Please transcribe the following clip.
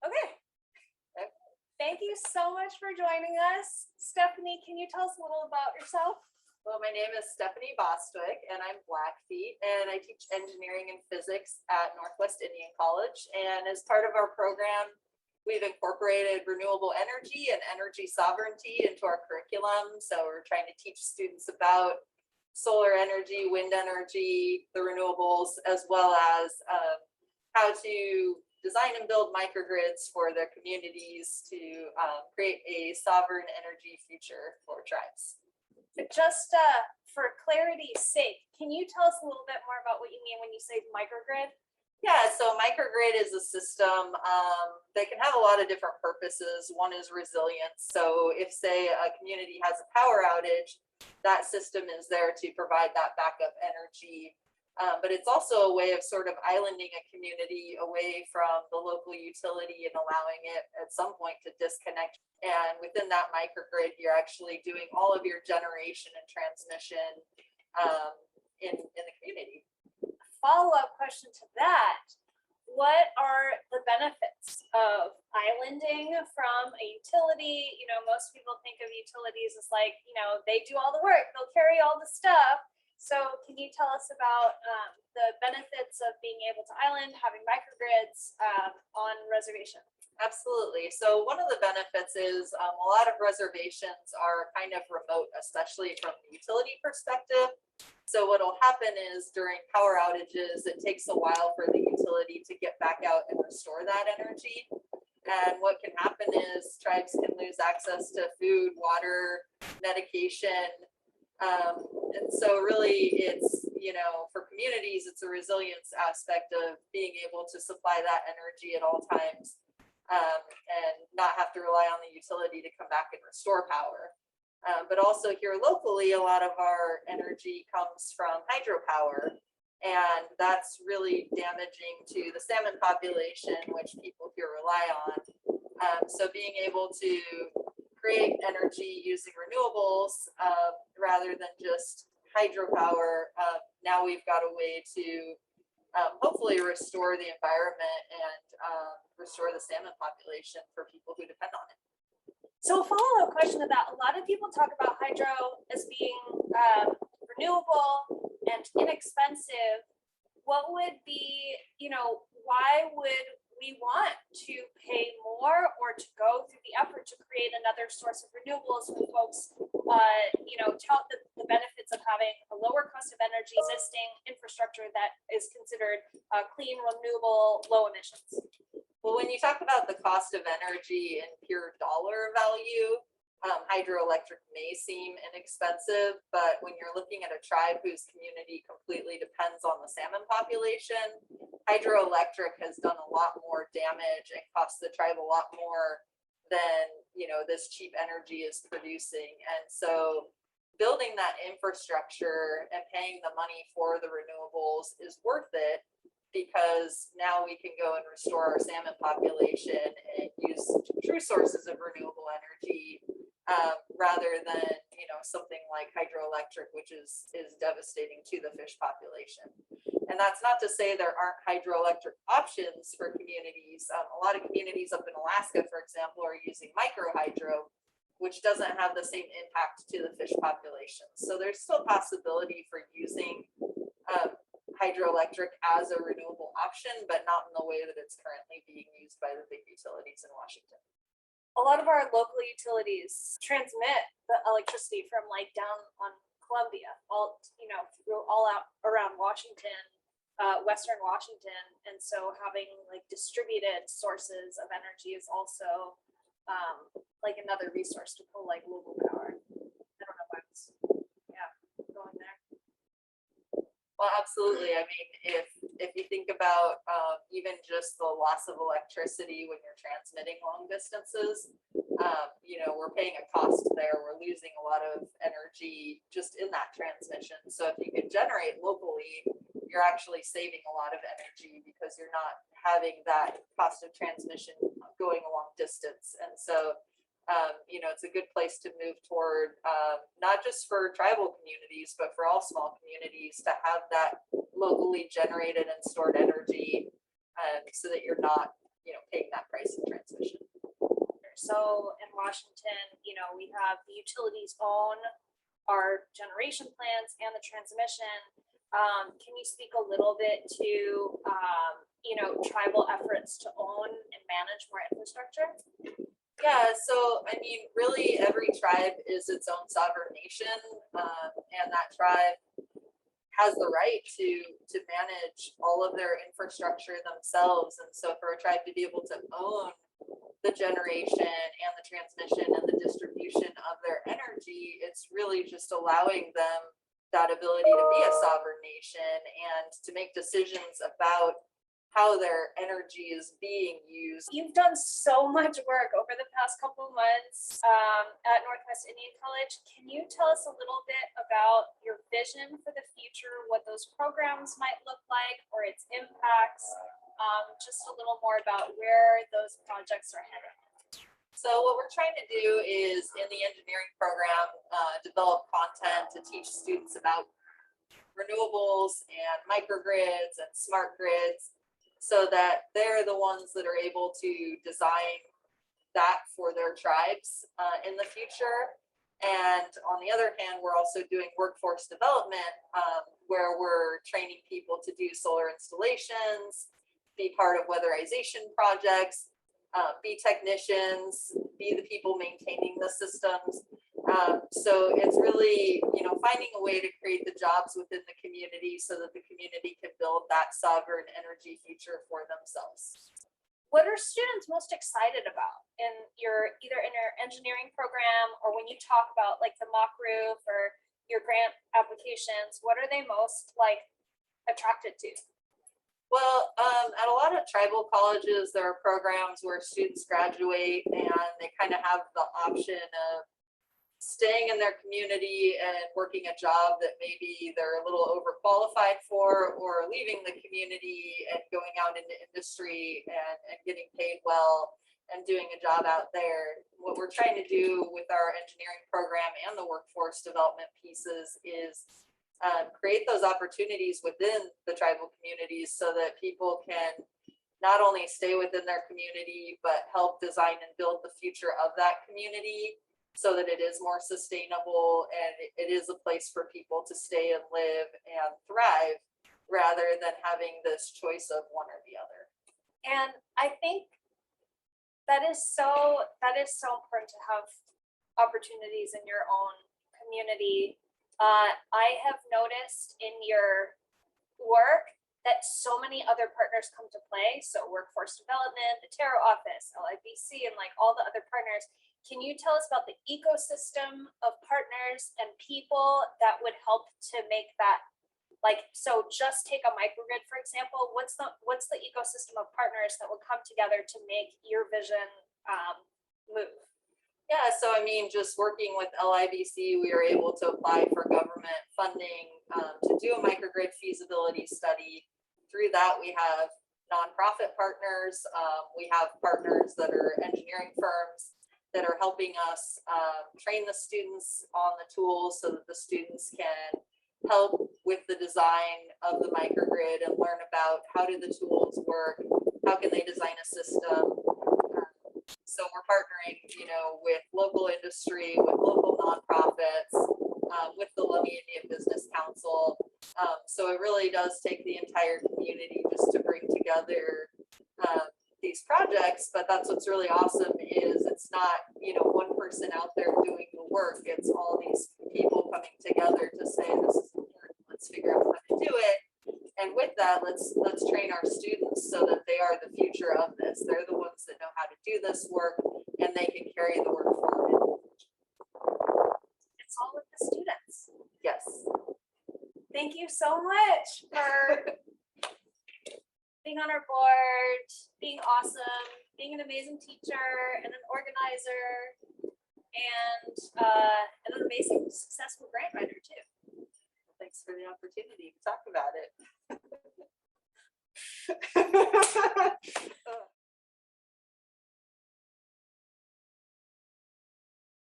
Okay. Thank you so much for joining us. Stephanie, can you tell us a little about yourself? Well, my name is Stephanie Bostwick, and I'm Blackfeet, and I teach engineering and physics at Northwest Indian College. And as part of our program, we've incorporated renewable energy and energy sovereignty into our curriculum. So we're trying to teach students about solar energy, wind energy, the renewables, as well as how to design and build microgrids for their communities to create a sovereign energy future for tribes. Just for clarity's sake, can you tell us a little bit more about what you mean when you say microgrid? Yeah, so microgrid is a system that can have a lot of different purposes. One is resilience. So if, say, a community has a power outage, that system is there to provide that backup energy. But it's also a way of sort of islanding a community away from the local utility and allowing it at some point to disconnect. And within that microgrid, you're actually doing all of your generation and transmission in the community. Follow-up question to that, what are the benefits of islanding from a utility? You know, most people think of utilities as like, you know, they do all the work, they'll carry all the stuff. So can you tell us about the benefits of being able to island, having microgrids on reservation? Absolutely. So one of the benefits is a lot of reservations are kind of remote, especially from the utility perspective. So what will happen is during power outages, it takes a while for the utility to get back out and restore that energy. And what can happen is tribes can lose access to food, water, medication. And so really it's, you know, for communities, it's a resilience aspect of being able to supply that energy at all times and not have to rely on the utility to come back and restore power. But also here locally, a lot of our energy comes from hydropower, and that's really damaging to the salmon population, which people here rely on. So being able to create energy using renewables rather than just hydropower, now we've got a way to hopefully restore the environment and restore the salmon population for people who depend on it. So a follow-up question to that, a lot of people talk about hydro as being renewable and inexpensive. What would be, you know, why would we want to pay more or to go through the effort to create another source of renewables when folks, you know, tout the benefits of having a lower cost of energy, existing infrastructure that is considered clean, renewable, low emissions? Well, when you talk about the cost of energy in pure dollar value, hydroelectric may seem inexpensive, but when you're looking at a tribe whose community completely depends on the salmon population, hydroelectric has done a lot more damage and costs the tribe a lot more than, you know, this cheap energy is producing. And so building that infrastructure and paying the money for the renewables is worth it, because now we can go and restore our salmon population and use true sources of renewable energy rather than, you know, something like hydroelectric, which is devastating to the fish population. And that's not to say there aren't hydroelectric options for communities. A lot of communities up in Alaska, for example, are using microhydro, which doesn't have the same impact to the fish population. So there's still possibility for using hydroelectric as a renewable option, but not in the way that it's currently being used by the big utilities in Washington. A lot of our local utilities transmit the electricity from like down on Columbia, all, you know, through all out around Washington, Western Washington. And so having like distributed sources of energy is also like another resource to pull like local power. I don't know if I was, going there. Well, absolutely. I mean, if you think about even just the loss of electricity when you're transmitting long distances, you know, we're paying a cost there. We're losing a lot of energy just in that transmission. So if you can generate locally, you're actually saving a lot of energy because you're not having that cost of transmission going a long distance. And so you know, it's a good place to move toward, not just for tribal communities, but for all small communities to have that locally generated and stored energy so that you're not, you know, paying that price of transmission. So in Washington, you know, we have the utilities own our generation plants and the transmission. Can you speak a little bit to, you know, tribal efforts to own and manage more infrastructure? Yeah, so I mean, really, every tribe is its own sovereign nation, and that tribe has the right to manage all of their infrastructure themselves. And so, for a tribe to be able to own the generation and the transmission and the distribution of their energy, it's really just allowing them that ability to be a sovereign nation and to make decisions about how their energy is being used. You've done so much work over the past couple of months at Northwest Indian College. Can you tell us a little bit about your vision for the future, what those programs might look like or its impacts? Just a little more about where those projects are headed. So what we're trying to do is in the engineering program, develop content to teach students about renewables and microgrids and smart grids, so that they're the ones that are able to design that for their tribes in the future. And on the other hand, we're also doing workforce development where we're training people to do solar installations, be part of weatherization projects, be technicians, be the people maintaining the systems. So it's really, you know, finding a way to create the jobs within the community so that the community can build that sovereign energy future for themselves. What are students most excited about in your either in your engineering program or when you talk about like the mock roof or your grant applications? What are they most like attracted to? Well, at a lot of tribal colleges, there are programs where students graduate and they kind of have the option of staying in their community and working a job that maybe they're a little overqualified for, or leaving the community and going out into industry and getting paid well and doing a job out there. What we're trying to do with our engineering program and the workforce development pieces is create those opportunities within the tribal communities so that people can not only stay within their community, but help design and build the future of that community so that it is more sustainable and it is a place for people to stay and live and thrive rather than having this choice of one or the other. And I think that is so important to have opportunities in your own community. I have noticed in your work that so many other partners come to play. So workforce development, the Terra office, LIBC, and like all the other partners. Can you tell us about the ecosystem of partners and people that would help to make that, like, so just take a microgrid, for example, what's the ecosystem of partners that will come together to make your vision move? Yeah, so I mean, just working with LIBC, we were able to apply for government funding to do a microgrid feasibility study. Through that, we have nonprofit partners. We have partners that are engineering firms that are helping us train the students on the tools so that the students can help with the design of the microgrid and learn about how do the tools work, how can they design a system. So we're partnering, you know, with local industry, with local nonprofits, with the Lummi Indian Business Council. So it really does take the entire community just to bring together these projects. But that's what's really awesome is it's not, you know, one person out there doing the work. It's all these people coming together to say this is important. Let's figure out how to do it. And with that, let's train our students so that they are the future of this. They're the ones that know how to do this work and they can carry the work forward. It's all with the students. Yes. Thank you so much for being on our board, being awesome, being an amazing teacher and an organizer, and